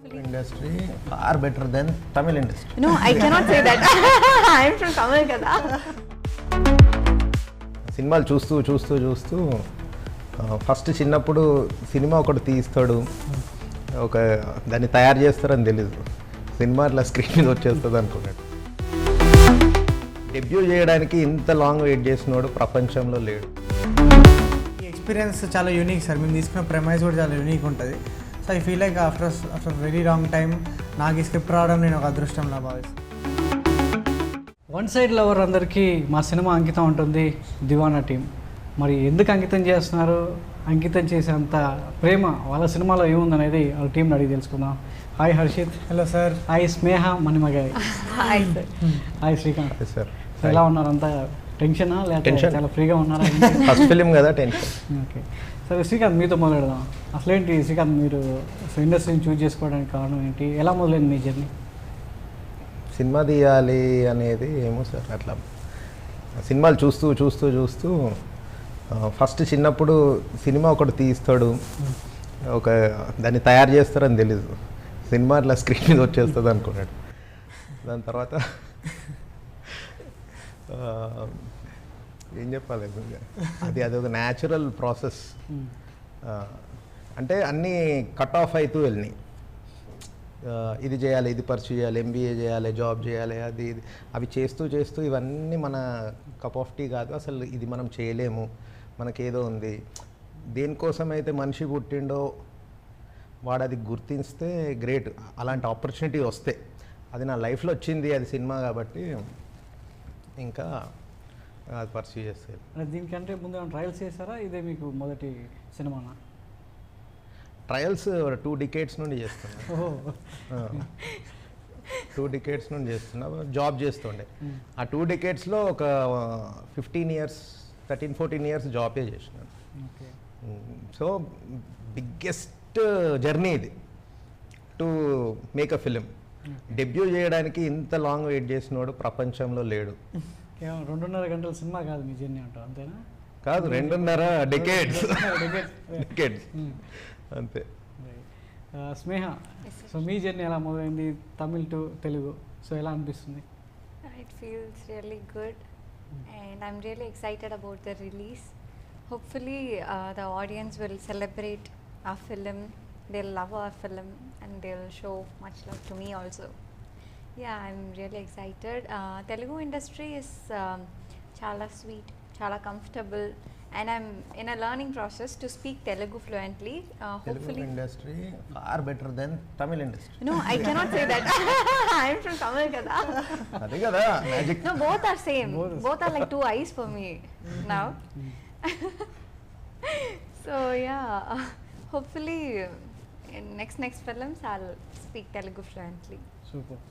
Industry far better than Tamil industry. No, I cannot say that. I'm from Tamil kada. సినిమాలు చూస్తూ చూస్తూ చూస్తూ first చిన్నప్పుడు cinema ఒకటి తీస్తాడు, ఒక దాన్ని తయారు చేస్తారని తెలీదు, సినిమా అట్లా స్క్రీన్ మీద వచ్చేస్తుంది అనుకున్నాడు. డెబ్యూ చేయడానికి ఇంత లాంగ్ వెయిట్ చేసినోడు ప్రపంచంలో లేడు. ఈ ఎక్స్పీరియన్స్ చాలా యూనిక్ సార్. మేము తీసుకున్న ప్రెమైజ్ కూడా చాలా యూనిక్ ఉంటుంది. So I feel like after very long time నాకు ఈ స్క్రిప్ట్ రావడం నేను ఒక అదృష్టంలా భావిస్తాను. వన్ సైడ్ లవర్ అందరికీ మా సినిమా అంకితం ఉంటుంది దివానా టీం. మరి ఎందుకు అంకితం చేస్తున్నారు, అంకితం చేసేంత ప్రేమ వాళ్ళ సినిమాలో ఏముందనేది వాళ్ళ టీంని అడిగి తెలుసుకుందాం. Hi Harshit. Hello sir. Hi Sneha Manimagai. Hi Srikanth. Sir ఎలా ఉన్నారు? అంతా టెన్షనా లేకపోతే చాలా ఫ్రీగా ఉన్నారా? ఫస్ట్ ఫిలిం కదా, టెన్షన్. ఓకే సరే శ్రీకాంత్, మీతో మొదలెడదాం. అసలేంటి శ్రీకాంత్, మీరు ఇండస్ట్రీని చూస్ చేసుకోవడానికి కారణం ఏంటి? ఎలా మొదలైంది మీ జర్నీ? సినిమా తీయాలి అనేది ఏమో సార్, అట్లా సినిమాలు చూస్తూ చూస్తూ చూస్తూ ఫస్ట్ చిన్నప్పుడు సినిమా ఒకటి తీస్తాడు, ఒక దాన్ని తయారు చేస్తారని తెలీదు, సినిమా అట్లా స్క్రీన్ మీద వచ్చేస్తుంది అనుకున్నాడు. దాని తర్వాత ఏం చెప్పాలి, అది ఒక న్యాచురల్ ప్రాసెస్. అంటే అన్నీ కట్ ఆఫ్ అవుతూ వెళ్ళినాయి. ఇది చేయాలి, ఇది పర్సూ చేయాలి, ఎంబీఏ చేయాలి, జాబ్ చేయాలి, అది ఇది అవి చేస్తూ చేస్తూ ఇవన్నీ మన కప్ ఆఫ్ టీ కాదు, అసలు ఇది మనం చేయలేము, మనకేదో ఉంది. దేనికోసమైతే మనిషి పుట్టిండో వాడు అది గుర్తిస్తే గ్రేట్. అలాంటి ఆపర్చునిటీ వస్తే అది నా లైఫ్లో వచ్చింది, అది సినిమా కాబట్టి ఇంకా అది పర్సూ చేస్తారు. దీనికంటే ముందు ఏమైనా ట్రయల్స్ చేశారా? ఇదే మీకు మొదటి సినిమానా? ట్రయల్స్ 2 decades నుండి చేస్తున్నా. 2 decades నుండి చేస్తున్నా. జాబ్ చేస్తుండే. ఆ 2 decadesలో ఒక 15 years 13-14 years జాబే చేసినాను. సో బిగ్గెస్ట్ జర్నీ ఇది to make a film. Debut చేయడానికి ఇంత లాంగ్ వెయిట్ చేసినోడు ప్రపంచంలో లేడు. 2.5 గంటల సినిమా కాదు మీ జర్నీ అంటారు, అంతేనా? కాదు, 2.5 decades. అంతే. స్నేహ, సో మీ జర్నీ ఎలా మొదలైంది? తమిళ్ టు తెలుగు, సో ఎలా అనిపిస్తుంది? It feels really good and I'm really excited about the release. Hopefully the audience will celebrate our film, they'll love our film and they'll show much love to me also. Yeah, I'm really excited. Telugu industry is chala sweet, chala comfortable and I'm in a learning process to speak Telugu fluently. Hopefully industry far better than Tamil industry. No, I cannot say that. I'm from Tamil kada. అదే కదా magic. No, both are same. Both are like 2 eyes for me now. So yeah, hopefully in next films I'll speak Telugu fluently. Super.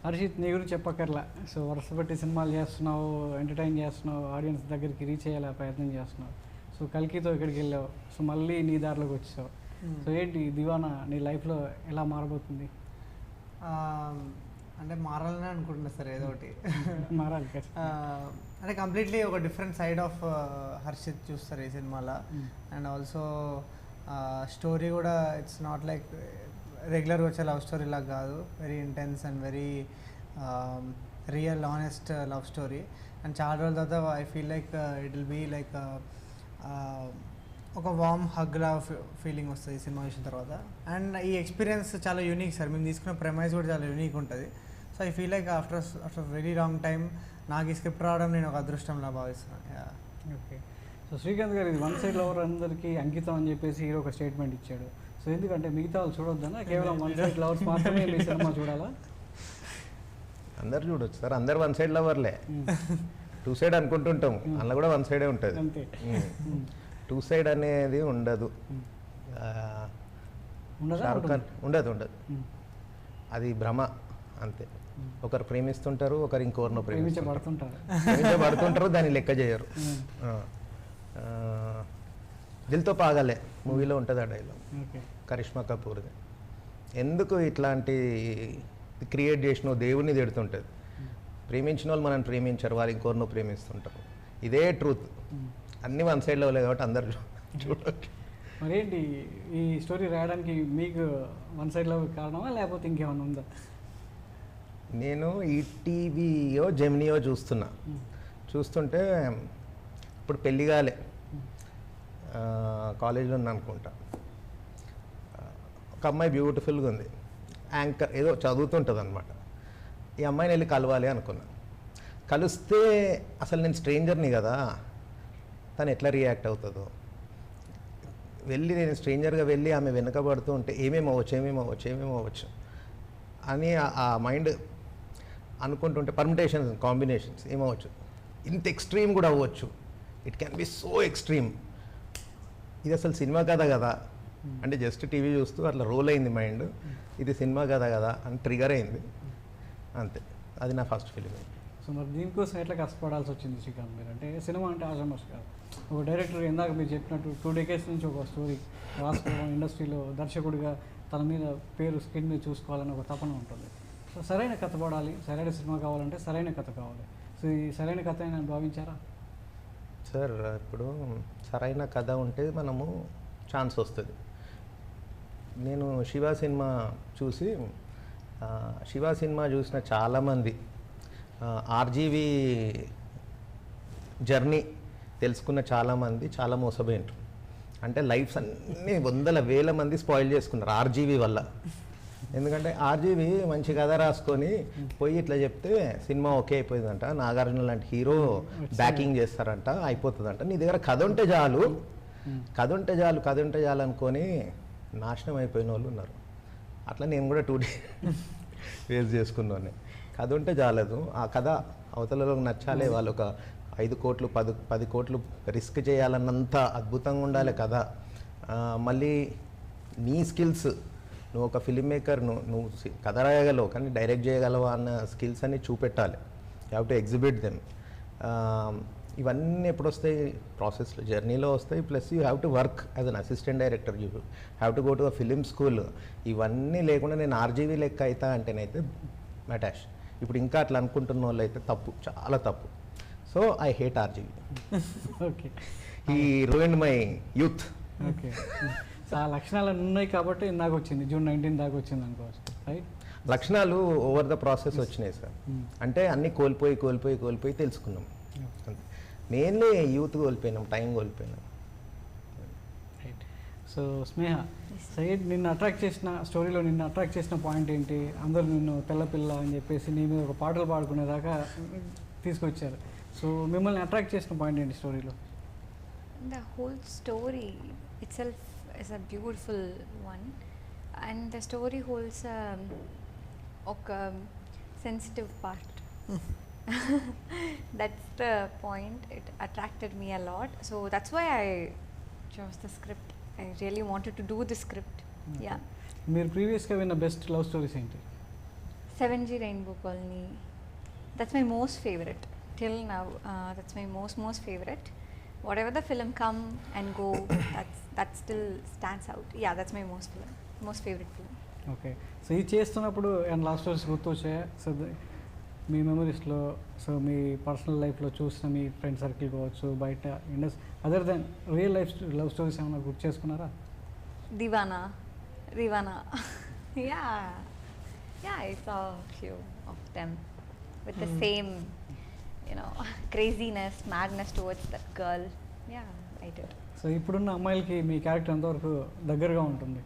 Harshit, నీ గురించి చెప్పక్కర్లా. So వరుస పెట్టి సినిమాలు చేస్తున్నావు, entertain చేస్తున్నావు, audience దగ్గరికి రీచ్ అయ్యేలా ప్రయత్నం చేస్తున్నావు. సో కల్కితో ఇక్కడికి వెళ్ళావు, సో మళ్ళీ నీ దారిలోకి వచ్చావు. సో ఏంటి దివానా నీ లైఫ్లో ఎలా మారబోతుంది? అంటే మారాలని అనుకుంటున్నా సార్, ఏదో ఒకటి మారాలి. అంటే కంప్లీట్లీ ఒక డిఫరెంట్ సైడ్ ఆఫ్ హర్షిత్ చూస్తారు ఈ సినిమాలో. అండ్ ఆల్సో స్టోరీ కూడా ఇట్స్ నాట్ లైక్ రెగ్యులర్గా వచ్చే లవ్ స్టోరీ లాగా కాదు, very intense and very real honest love story. And చాలా రోజుల తర్వాత I feel like it will be like ఒక వార్మ్ హగ్ లా ఫీలింగ్ వస్తుంది ఈ సినిమా చూసిన తర్వాత. అండ్ ఈ ఎక్స్పీరియన్స్ చాలా యూనిక్ సార్. మేము తీసుకున్న ప్రెమైజ్ కూడా చాలా యూనిక్ ఉంటుంది. So I feel like after very long time నాకు ఈ స్క్రిప్ట్ రావడం నేను ఒక అదృష్టంలా భావిస్తున్నాను. ఓకే. సో శ్రీకాంత్ గారు, ఇది వన్ సైడ్ లవర్ అందరికీ అంకితం అని చెప్పేసి హీరో ఒక స్టేట్మెంట్ ఇచ్చాడు. సో ఎందుకంటే మిగతా వాళ్ళు చూడొద్దనా, కేవలం వన్ సైడ్ లవర్స్ మాత్రమే మీ సినిమా చూడాలా? అందరు చూడొచ్చు సార్, అందరు వన్ సైడ్ లవర్లే. 2 side అనుకుంటుంటాం, అందులో కూడా 1 side ఉంటుంది. అంతే. 2 side అనేది ఉండదు. షారుఖ్ ఖాన్ ఉండదు. అది భ్రమ అంతే. ఒకరు ప్రేమిస్తుంటారు, ఒకరు ఇంకొకరిని ప్రేమించబడుతుంటారు, దాన్ని లెక్క చేయరు. దిల్తో పాగలే మూవీలో ఉంటుంది ఆ డైలాగ్, కరిష్మా కపూర్ది. ఎందుకు ఇట్లాంటి క్రియేట్ చేసిన దేవుడిని తిడుతుంటుంది. ప్రేమించిన వాళ్ళు మనం ప్రేమించారు, వాళ్ళు ఇంకొకరినో ప్రేమిస్తుంటారు. ఇదే ట్రూత్. అన్నీ 1 side లెవెలే కాబట్టి అందరు చూడవచ్చు. మరేంటి ఈ స్టోరీ రాయడానికి మీకు వన్ సైడ్ లవ్ కారణమా లేకపోతే ఇంకేమైనా ఉందా? నేను ఈటీవీయో జెమినియో చూస్తుంటే ఇప్పుడు పెళ్ళి కాలే, కాలేజీలో ఉన్నా అనుకుంటా. ఒక అమ్మాయి బ్యూటిఫుల్గా ఉంది, యాంకర్ ఏదో చదువుతుంటుంది అనమాట. ఈ అమ్మాయిని వెళ్ళి కలవాలి అనుకున్నా. కలిస్తే అసలు నేను స్ట్రేంజర్ని కదా, తను ఎట్లా రియాక్ట్ అవుతుందో నేను స్ట్రేంజర్గా వెళ్ళి ఆమె వెనకబడుతూ ఉంటే ఏమేమి అవ్వచ్చు అని ఆ మైండ్ అనుకుంటుంటే పర్మిటేషన్స్ కాంబినేషన్స్ ఏమవచ్చు, ఇంత ఎక్స్ట్రీమ్ కూడా అవ్వచ్చు, it can be so extreme. ఇది అసలు సినిమా కథ కదా అంటే జస్ట్ టీవీ చూస్తూ అట్లా రోల్ అయింది మైండ్, ఇది సినిమా కథ కదా అని ట్రిగర్ అయింది అంతే. అది నా ఫస్ట్ ఫిలిం. సో మరి దీనికోసం ఎట్లా కష్టపడాల్సి వచ్చింది శ్రీకాంత్ మీరు? అంటే సినిమా అంటే ఆషామాషి కాదు. ఒక డైరెక్టర్ ఇందాక మీరు చెప్పినట్టు 2 decades నుంచి ఒక స్టోరీ రాసుకోవడం, ఇండస్ట్రీలో దర్శకుడిగా తన మీద పేరు స్క్రీన్ మీద చూసుకోవాలని ఒక తపన ఉంటుంది. సో సరైన కథ పడాలి, సరైన సినిమా కావాలంటే సరైన కథ కావాలి. సో ఈ సరైన కథ అయినా భావించారా? సార్ ఇప్పుడు సరైన కథ ఉంటే మనము ఛాన్స్ వస్తుంది. నేను శివ సినిమా చూసిన చాలామంది ఆర్జీవి జర్నీ తెలుసుకున్న చాలామంది చాలా మోసపోయింటారు. అంటే లైఫ్స్ అన్నీ వందల వేల మంది స్పాయిల్ చేసుకున్నారు ఆర్జీవి వల్ల. ఎందుకంటే ఆర్జీవి మంచి కథ రాసుకొని పోయి ఇట్లా చెప్తే సినిమా ఓకే అయిపోయిందంట, నాగార్జున లాంటి హీరో బ్యాకింగ్ చేస్తారంట, అయిపోతుందంట. నీ దగ్గర కథ ఉంటే చాలు అనుకొని నాశనం అయిపోయిన వాళ్ళు ఉన్నారు. అట్లా నేను కూడా 2 days వేస్ట్ చేసుకున్నాను. కథ ఉంటే చాలదు, ఆ కథ అవతలలోకి నచ్చాలి. వాళ్ళు ఒక 5 కోట్లు 10 కోట్లు రిస్క్ చేయాలన్నంత అద్భుతంగా ఉండాలి కథ. మళ్ళీ నీ స్కిల్స్, నువ్వు ఒక ఫిలిం మేకర్, నువ్వు కథ రాయగలవు కానీ డైరెక్ట్ చేయగలవా అన్న స్కిల్స్ అన్ని చూపెట్టాలి. You have to exhibit them. ఇవన్నీ ఎప్పుడు వస్తాయి? ప్రాసెస్లో, జర్నీలో వస్తాయి. Plus you have to work as an assistant director, you have to go to a film school. ఇవన్నీ లేకుండా నేను ఆర్జీవీ లెక్క అవుతా అంటేనైతే మటాష్. ఇప్పుడు ఇంకా అట్లా అనుకుంటున్న వాళ్ళు అయితే తప్పు, చాలా తప్పు. So I hate RGV. Okay, he ruined my youth. Okay. So ఆ లక్షణాలు ఉన్నాయి కాబట్టి నాకు వచ్చింది, June 19 దాకా వచ్చింది అనుకోవచ్చు, రైట్? లక్షణాలు ఓవర్ ద ప్రాసెస్ వచ్చినాయి సార్. అంటే అన్నీ కోల్పోయి తెలుసుకున్నాం. మెయిన్లీ యూత్ కోల్పోయినాం, టైం కోల్పోయినాం. రైట్. సో స్నేహ, సయ్యద్ నిన్ను అట్రాక్ట్ చేసిన స్టోరీలో నిన్ను అట్రాక్ట్ చేసిన పాయింట్ ఏంటి? అందరూ నిన్ను తెల్లపిల్ల అని చెప్పేసి నీ మీద ఒక పాటలు పాడుకునేదాకా తీసుకొచ్చారు. సో మిమ్మల్ని అట్రాక్ట్ చేసిన పాయింట్ ఏంటి స్టోరీలో? The whole story itself is a beautiful one, and the story holds a sensitive part. That's the point. It attracted me a lot, so that's why I chose the script. I really wanted to do the script. Okay. Yeah. మీరు ప్రీవియస్గా విన్న best love stories ఏంటి? 7G Rainbow Colony. That's my most favorite till now. That's my most favorite. Whatever the film come and go, that still stands out. Yeah, that's my most favorite film. Okay. So ఇది చేస్తున్నప్పుడు and love stories గుర్తొచ్చాయా? So మీ మెమరీస్లో, so మీ personal లైఫ్లో చూసిన మీ friend circle కావచ్చు, బయట other than real life love stories ఏమైనా గుర్తు చేసుకున్నారా? Rivana. Yeah, I saw a few of them with the same, craziness, madness towards that girl. Yeah, I did. So ఇప్పుడున్న అమ్మాయిలకి మీ క్యారెక్టర్ ఎంతవరకు దగ్గరగా ఉంటుంది?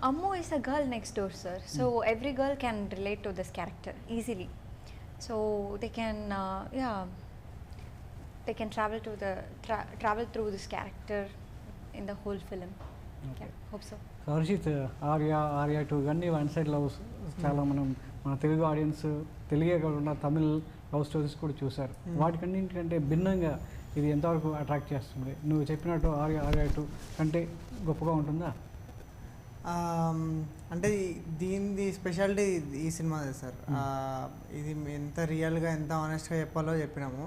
Ammu is a girl next door, sir. So every girl can relate to this character easily. So they can, they can travel through this character in the whole film. Okay. Yeah, hope so. Harshit, Arya 2 ఇవన్నీ one side loves చాలా మన Telugu audience, తెలుగే కాకుండా Tamil love stories కూడా చూశారు. వాటికన్నింటికంటే భిన్నంగా ఇది ఎంతవరకు అట్రాక్ట్ చేస్తుంది? నువ్వు చెప్పినట్టు ఆర్యా 2 కంటే గొప్పగా ఉంటుందా? అంటే దీని స్పెషాలిటీ ఈ సినిమాదే సార్. ఇది ఎంత రియల్గా, ఎంత ఆనెస్ట్గా చెప్పాలో చెప్పినాము.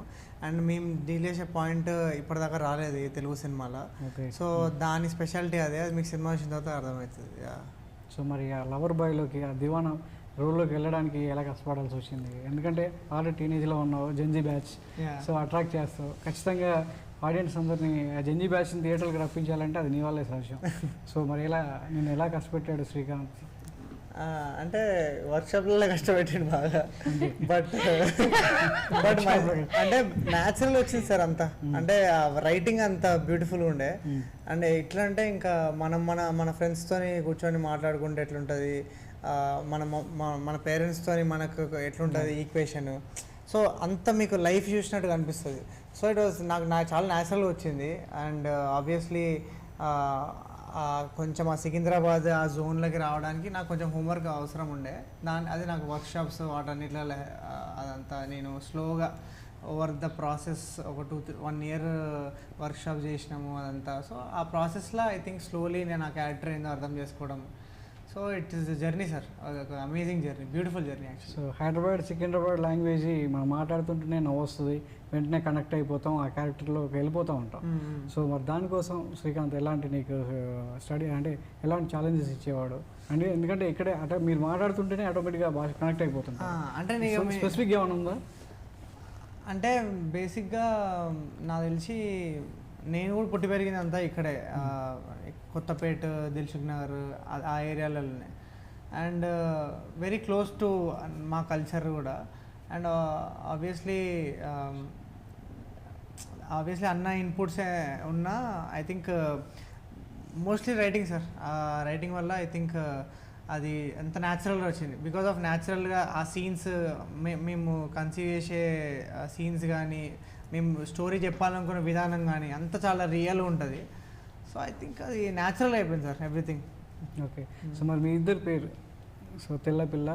అండ్ మేము డీల్ చేసే పాయింట్ ఇప్పటిదాకా రాలేదు ఈ తెలుగు సినిమాలో. సో దాని స్పెషాలిటీ అదే, అది మీకు సినిమా వచ్చిన తర్వాత అర్థమవుతుంది. సో మరి ఆ లవర్ బాయ్లోకి, ఆ దివానా రోల్లోకి వెళ్ళడానికి ఎలా కష్టపడాల్సి వచ్చింది? ఎందుకంటే ఆల్రెడీ టీనేజ్లో ఉన్నావు, జెన్జీ బ్యాచ్, సో అట్రాక్ట్ చేస్తావు. ఖచ్చితంగా ఆడియన్స్ అందరినీ జంజీ బ్యాచ్ని థియేటర్కి రప్పించాలంటే అది నీ వల్లే సాధ్యం. సో మరి నేను ఎలా కష్టపెట్టాడు శ్రీకాంత్? అంటే వర్క్షాప్లలో కష్టపెట్టిండు బాగా, బట్ అంటే న్యాచురల్ వచ్చింది సార్ అంతా. అంటే రైటింగ్ అంత బ్యూటిఫుల్గా ఉండే. అంటే ఎట్లా అంటే ఇంకా మన ఫ్రెండ్స్తోని కూర్చొని మాట్లాడుకుంటే ఎట్లుంటుంది, మన మన పేరెంట్స్తోని మనకు ఎట్లుంటుంది ఈక్వేషన్, సో అంత మీకు లైఫ్ చూసినట్టుగా అనిపిస్తుంది. సో ఇట్ వాజ్ నాకు చాలా న్యాచురల్గా వచ్చింది. అండ్ ఆబ్వియస్లీ కొంచెం ఆ సికింద్రాబాద్ ఆ జోన్లోకి రావడానికి నాకు కొంచెం హోంవర్క్ అవసరం ఉండే. అది నాకు వర్క్షాప్స్ వాటన్నిటిలో అదంతా నేను స్లోగా ఓవర్ ద ప్రాసెస్ ఒక 1 year వర్క్షాప్ చేసినాము అదంతా. సో ఆ ప్రాసెస్లో ఐ థింక్ స్లోలీ నేను ఆ క్యారెక్టర్ ఏందో అర్థం చేసుకోవడం. So it is journey sir, ఒక amazing journey, beautiful journey actually. So Hyderabad Secunderabad language మనం మాట్లాడుతుంటేనే నవ్వు వస్తుంది, వెంటనే కనెక్ట్ అయిపోతాం, ఆ క్యారెక్టర్లోకి వెళ్ళిపోతూ ఉంటాం. సో మరి దానికోసం శ్రీకాంత్ ఎలాంటి నీకు స్టడీ అంటే ఎలాంటి ఛాలెంజెస్ ఇచ్చేవాడు? అంటే ఎందుకంటే ఇక్కడే అంటే మీరు మాట్లాడుతుంటేనే ఆటోమేటిక్గా భాష కనెక్ట్ అయిపోతుంది. అంటే స్పెసిఫిక్గా ఏమైనా ఉందా? అంటే బేసిక్గా నాకు తెలిసి నేను కూడా పుట్టి పెరిగింది అంతా ఇక్కడే, కొత్తపేట, దిల్సుఖ్ నగర్ ఆ ఏరియాలలోనే. అండ్ వెరీ క్లోజ్ టు మా కల్చర్ కూడా. అండ్ ఆబ్వియస్లీ అన్న ఇన్పుట్సే ఉన్నా I think mostly writing sir. Writing వల్ల ఐ థింక్ అది ఎంత న్యాచురల్గా వచ్చింది. బికాజ్ ఆఫ్ న్యాచురల్గా ఆ సీన్స్ మేము కన్సీవ్ చేసే సీన్స్ కానీ, మేము స్టోరీ చెప్పాలనుకున్న విధానం కానీ అంత చాలా రియల్గా ఉంటుంది. సో ఐ థింక్ అది న్యాచురల్ అయిపోయింది సార్ ఎవ్రీథింగ్. ఓకే. సో మరి మీ ఇద్దరు పేరు సో తెల్ల పిల్ల,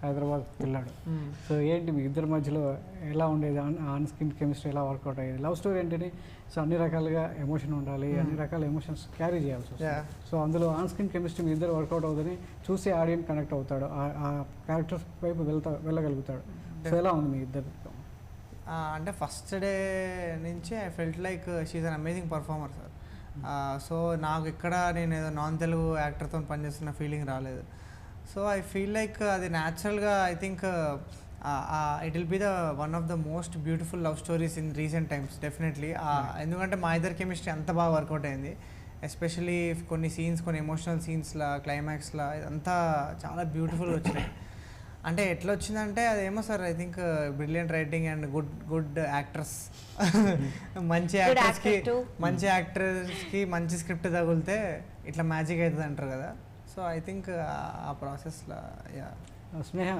హైదరాబాద్ పిల్లాడు. సో ఏంటి మీ ఇద్దరి మధ్యలో ఎలా ఉండేది? ఆన్ స్క్రీన్ కెమిస్ట్రీ ఎలా వర్కౌట్ అయ్యేది? లవ్ స్టోరీ ఏంటని సో అన్ని రకాలుగా ఎమోషన్ ఉండాలి, అన్ని రకాల ఎమోషన్స్ క్యారీ చేయాల్సి వస్తుంది. సో అందులో ఆన్ స్క్రీన్ కెమిస్ట్రీ మీ ఇద్దరు వర్కౌట్ అవుతుంది, చూసే ఆడియన్స్ కనెక్ట్ అవుతాడు, ఆ క్యారెక్టర్స్ వైపు వెళ్ళగలుగుతాడు. సో ఎలా ఉంది మీ ఇద్దరు? అంటే ఫస్ట్ డే నుంచి I felt like she's an amazing performer sir. So నాకు ఇక్కడ నేను ఏదో నాన్ తెలుగు యాక్టర్తో పనిచేస్తున్న ఫీలింగ్ రాలేదు. సో ఐ ఫీల్ లైక్ అది న్యాచురల్గా I think it will be the one of the most beautiful love stories in recent times definitely. ఎందుకంటే మా ఇద్దరు కెమిస్ట్రీ అంత బాగా వర్కౌట్ అయింది. ఎస్పెషలీ కొన్ని సీన్స్, కొన్ని ఎమోషనల్ సీన్స్లా, క్లైమాక్స్లా ఇదంతా చాలా బ్యూటిఫుల్గా వచ్చినాయి. అంటే ఎట్లా వచ్చిందంటే అదేమో sir I think brilliant writing and good actors, మంచి యాక్టర్స్కి మంచి స్క్రిప్ట్ తగిలితే ఇట్లా మ్యాజిక్ అవుతుంది అంటారు కదా. సో ఐ థింక్ ఆ ప్రాసెస్లో యా. స్నేహ,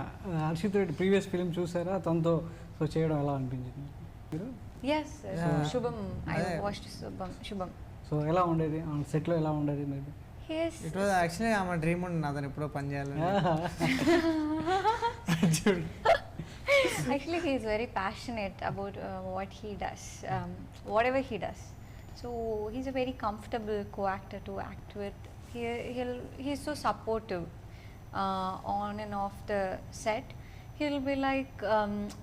హర్షిత్ రెడ్డి ప్రీవియస్ ఫిలిం చూసారా? తనతో సో చేయడం ఎలా అనిపించింది మీరు? Yes, Shubham. I watched Shubham. So ఎలా ఉండేది సెట్లో? ఎలా ఉండేది మీరు? ఇట్ వాజ్ యాక్చువల్లీ ఆమె డ్రీమ్ ఉండి అతను ఎప్పుడో పని చేయాలని. Actually, he is very passionate about what he does, whatever he does. So he's a very comfortable co-actor to act with. He's so supportive on and off the set. He'll be like,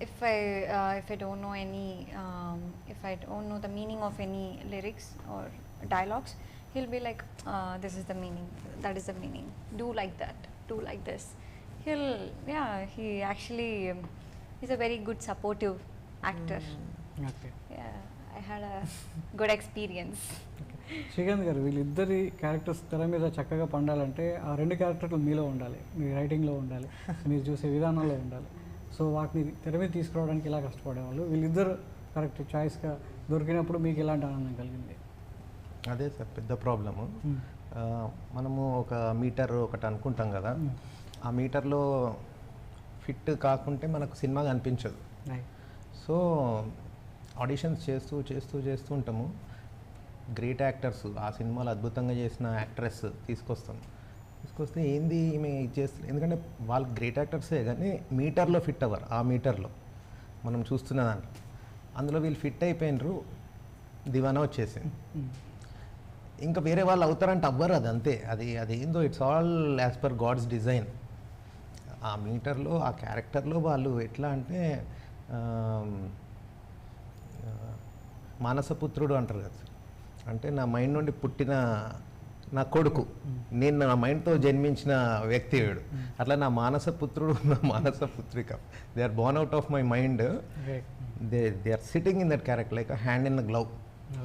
if I don't know if I don't know the meaning of any lyrics or dialogues, he'll be like, this is the meaning, that is the meaning, do like that, do like this. He actually he's a very good supportive actor. Okay. Yeah, I had a good experience. Srikanth గారు, వీళ్ళిద్దరి characters తెర మీద చక్కగా పండాలంటే ఆ 2 క్యారెక్టర్లు మీలో ఉండాలి, మీ రైటింగ్లో ఉండాలి, మీరు చూసే విధానంలో ఉండాలి. సో వాటిని తెర మీద తీసుకురావడానికి ఎలా కష్టపడేవాళ్ళు? వీళ్ళిద్దరు కరెక్ట్ చాయిస్గా దొరికినప్పుడు మీకు ఎలాంటి ఆనందం కలిగింది? అదే సార్ పెద్ద ప్రాబ్లము. మనము ఒక మీటర్ ఒకటి అనుకుంటాం కదా, ఆ మీటర్లో ఫిట్ కాకుంటే మనకు సినిమా కనిపించదు. సో ఆడిషన్స్ చేస్తూ ఉంటాము. గ్రేట్ యాక్టర్స్, ఆ సినిమాలో అద్భుతంగా చేసిన యాక్ట్రెస్ తీసుకొస్తే ఏంది ఈమె ఇది చేస్తుంది, ఎందుకంటే వాళ్ళు గ్రేట్ యాక్టర్సే కానీ మీటర్లో ఫిట్ అవ్వరు. ఆ మీటర్లో మనం చూస్తున్న దాంట్లో అందులో వీళ్ళు ఫిట్ అయిపోయినరు, దివానా వచ్చేసింది. ఇంకా వేరే వాళ్ళు అవుతారంటే అవ్వరు, అది అంతే. అదేందో it's all as per God's design. ఆ మీటర్లో ఆ క్యారెక్టర్లో వాళ్ళు ఎట్లా అంటే మానసపుత్రుడు అంటారు కదా, అంటే నా మైండ్ నుండి పుట్టిన నా కొడుకు, నేను నా మైండ్తో జన్మించిన వ్యక్తి వీడు. అట్లా నా మానసపుత్రుడు, నా మానసపుత్రిక, they are born out of my mind. They are sitting in that character like a hand in the glove.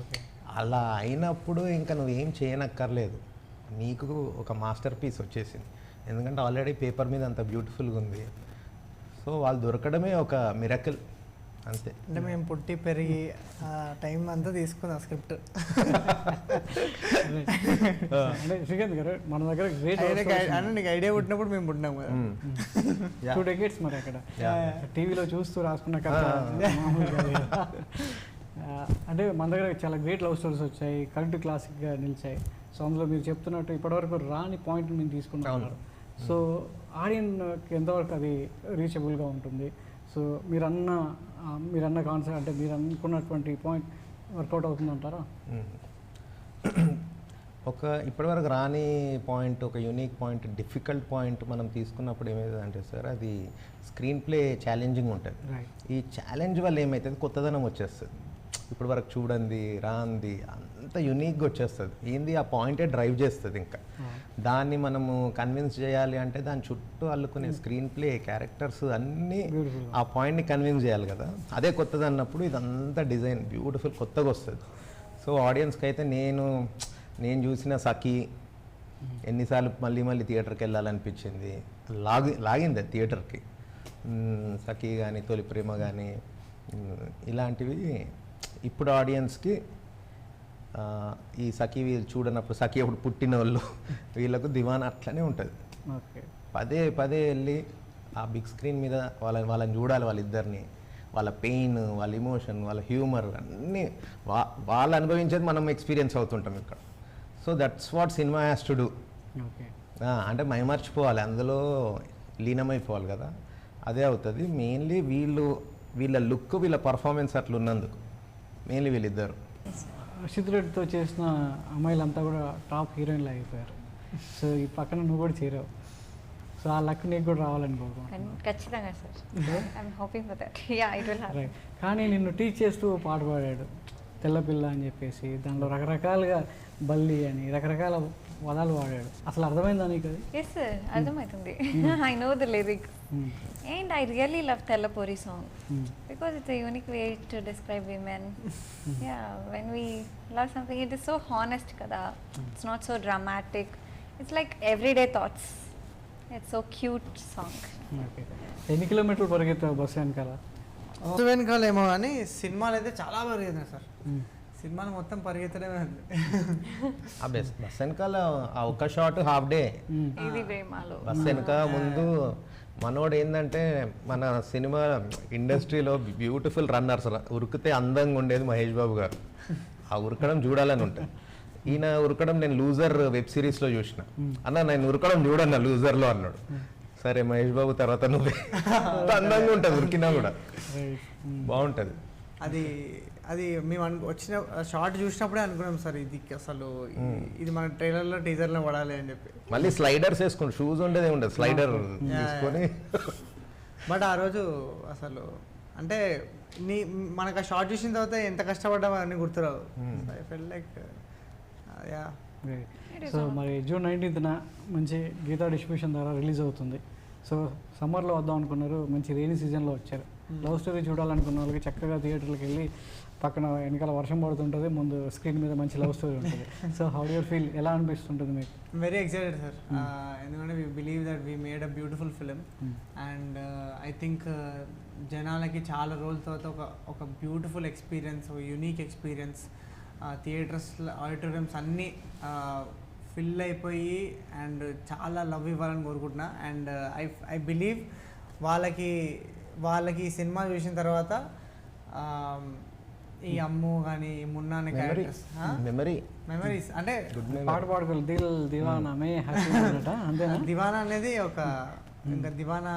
Okay. అలా అయినప్పుడు ఇంకా నువ్వేం చేయనక్కర్లేదు, నీకు ఒక మాస్టర్ పీస్ వచ్చేసింది. ఎందుకంటే ఆల్రెడీ పేపర్ మీద అంత బ్యూటిఫుల్గా ఉంది. సో వాళ్ళు దొరకడమే ఒక మిరకల్ అంతే. అంటే మేము పుట్టి పెరిగి టైం అంతా తీసుకున్నాం స్క్రిప్ట్. అంటే శ్రీకాంత్ గారు మన దగ్గర గ్రేట్ అంటే నీకు ఐడియా పుట్టినప్పుడు మేము పుట్టినాం కదా. 2 decades మరి అక్కడ టీవీలో చూస్తూ రాసుకున్న కథ మామూలుగా లేదు. అంటే మన దగ్గర చాలా గ్రేట్ లవ్ స్టోరీస్ వచ్చాయి, కరెక్ట్ క్లాసిక్గా నిలిచాయి. సో అందులో మీరు చెప్తున్నట్టు ఇప్పటివరకు రాని పాయింట్ మేము తీసుకున్నాం. సో ఆడియన్కి ఎంతవరకు అది రీచబుల్గా ఉంటుంది? సో మీరన్న కాన్సెప్ట్ అంటే మీరు అనుకున్నటువంటి పాయింట్ వర్కౌట్ అవుతుందంటారా? ఒక ఇప్పటివరకు రాని పాయింట్, ఒక యూనిక్ పాయింట్, డిఫికల్ట్ పాయింట్ మనం తీసుకున్నప్పుడు ఏమవుతుందంటే సార్, అది స్క్రీన్ ప్లే ఛాలెంజింగ్ ఉంటుంది. ఈ ఛాలెంజ్ వల్ల ఏమవుతుంది, కొత్తదనం వచ్చేస్తుంది. ఇప్పటి వరకు చూడండి రాంది అంత యూనిక్గా వచ్చేస్తుంది. ఏంది ఆ పాయింటే డ్రైవ్ చేస్తుంది. ఇంకా దాన్ని మనము కన్విన్స్ చేయాలి అంటే దాని చుట్టూ అల్లుకునే స్క్రీన్ ప్లే, క్యారెక్టర్స్ అన్నీ ఆ పాయింట్ని కన్విన్స్ చేయాలి కదా. అదే కొత్తది అన్నప్పుడు ఇదంతా డిజైన్ బ్యూటిఫుల్ కొత్తగా వస్తుంది. సో ఆడియన్స్కి అయితే నేను చూసిన సఖీ ఎన్నిసార్లు మళ్ళీ థియేటర్కి వెళ్ళాలనిపించింది, లాగింది థియేటర్కి. సఖీ కానీ, తొలి ప్రేమ కానీ, ఇలాంటివి ఇప్పుడు ఆడియన్స్కి ఈ సఖీ వీళ్ళు చూడనప్పుడు, సఖీ అప్పుడు పుట్టిన వాళ్ళు వీళ్ళకు దివానా అట్లనే ఉంటుంది. పదే వెళ్ళి ఆ బిగ్ స్క్రీన్ మీద వాళ్ళని చూడాలి, వాళ్ళిద్దరిని, వాళ్ళ పెయిన్, వాళ్ళ ఇమోషన్, వాళ్ళ హ్యూమర్ అన్నీ వాళ్ళు అనుభవించేది మనం ఎక్స్పీరియన్స్ అవుతుంటాం ఇక్కడ. So that's what cinema has to do. అంటే మైమర్చిపోవాలి, అందులో లీనమైపోవాలి కదా, అదే అవుతుంది. మెయిన్లీ వీళ్ళ లుక్, వీళ్ళ పర్ఫార్మెన్స్ అట్లా ఉన్నందుకు మెయిన్లీ వీళ్ళిద్దరు. అక్షిత్ రెడ్డితో చేసిన అమ్మాయిలంతా కూడా టాప్ హీరోయిన్లు అయిపోయారు. సో ఈ పక్కన నువ్వు కూడా చేరావు. సో ఆ లక్ నీకు కూడా రావాలని కోరుకుంటున్నాను. ఖచ్చితంగా sir, I'm hoping for that. Yeah, it will happen. Right. కానీ నిన్ను టీచ్ చేస్తూ పాట పాడాడు తెల్లపిల్ల అని చెప్పేసి, దానిలో రకరకాలుగా బల్లి అని రకరకాల పదాలు వాడాడు. అసలు అర్థమైందా నీకు అది? ఎస్ సార్, అర్థమవుతుంది. I know the lyric and I really love తెల్లపొరి song because it's a unique way to describe women. Yeah, when we love something, it is so honest kada. It's not so dramatic. It's like everyday thoughts. It's so cute song. Okay. ఎన్ని కిలోమీటర్లు పరిగెత్తావు bus వెనకాల? వెనకాల ఏమో కానీ సినిమాలు అయితే చాలా పరిగెత్తాయి sir. సినిమాలు మొత్తం పరిగెత్తడమే ఉంది. ఆ బస్ వెనకాల ఆ ఒక్క షాట్ హాఫ్ డే ఇది ప్రేమలో బస్ వెనక ముందు మనోడు ఏంటంటే, మన సినిమా ఇండస్ట్రీలో బ్యూటిఫుల్ రన్నర్స్, ఉరికితే అందంగా ఉండేది మహేష్ బాబు గారు. ఆ ఉరకడం చూడాలని ఉంటుంది. ఈయన ఉరకడం నేను లూజర్ వెబ్ సిరీస్లో చూసిన. అన్న నేను ఉరకడం చూడన్నా లూజర్లో అన్నాడు. సరే మహేష్ బాబు తర్వాత నువ్వే. అందంగా ఉంటుంది ఉరికినా కూడా, బాగుంటుంది. అది మేము వచ్చిన షార్ట్ చూసినప్పుడే అనుకున్నాం సార్, ఇది అసలు ఇది మన ట్రైలర్లో టీజర్లో పడాలి అని చెప్పి. మళ్ళీ స్లైడర్స్ వేసుకుని, షూస్ ఉండేది ఉండదు, స్లైడర్ తీసుకొని. బట్ ఆ రోజు అసలు అంటే మనకు ఆ షార్ట్ చూసిన తర్వాత ఎంత కష్టపడ్డామో అన్నీ గుర్తురావు. I fell like yeah. So మరి June 19th మంచి గీతా డిస్ట్రిబ్యూషన్ ద్వారా రిలీజ్ అవుతుంది. సో సమ్మర్లో వద్దాం అనుకున్నారు, మంచి రెయినీ సీజన్లో వచ్చారు. లవ్ స్టోరీ చూడాలనుకున్న వాళ్ళకి చక్కగా థియేటర్కి వెళ్ళి పక్కన వెనకాల వర్షం పడుతుంటుంది, ముందు స్క్రీన్ మీద మంచి లవ్ స్టోరీ ఉంటుంది. So how do you feel, ఎలా అనిపిస్తుంటుంది మీకు? వెరీ ఎక్సైటెడ్ సార్, ఎందుకంటే we believe that we made a beautiful film and I think జనాలకి చాలా రోజుల తర్వాత ఒక బ్యూటిఫుల్ ఎక్స్పీరియన్స్, ఒక యూనిక్ ఎక్స్పీరియన్స్, థియేటర్స్ ఆడిటోరియంస్ అన్నీ ఫిల్ అయిపోయి అండ్ చాలా లవ్ ఇవ్వాలని కోరుకుంటున్నా. అండ్ ఐ బిలీవ్ వాళ్ళకి ఈ సినిమా చూసిన తర్వాత ఈ అమ్ము కానీ మున్నా అనే క్యారెక్టర్స్ మెమరీస్ అంటే పాట పాడుకోవాలి, దివానా మే అంతేనా? దివానా అనేది ఒక ఇంకా దివానా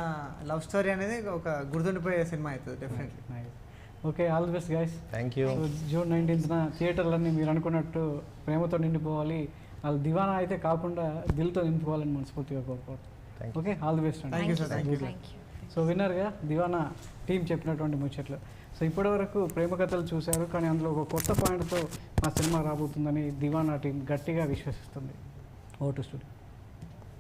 లవ్ స్టోరీ అనేది ఒక గుర్తుండిపోయే సినిమా అవుతుంది definitely. Okay, all the best guys. Thank you. June 19th థియేటర్లన్నీ మీరు అనుకున్నట్టు ప్రేమతో నిండిపోవాలి. వాళ్ళు దివానా అయితే కాకుండా దిల్తో నింపుకోవాలని మనస్ఫూర్తిగా కోరుకోవాలి. ఓకే, ఆల్ ది బెస్ట్ అండి. Thank you sir. Thank you. So విన్నర్గా దివానా టీం చెప్పినటువంటి ముచ్చట్లు. సో ఇప్పటివరకు ప్రేమ కథలు చూశారు, కానీ అందులో ఒక కొత్త పాయింట్తో మా సినిమా రాబోతుందని దివానా టీం గట్టిగా విశ్వసిస్తుంది. Vote studio.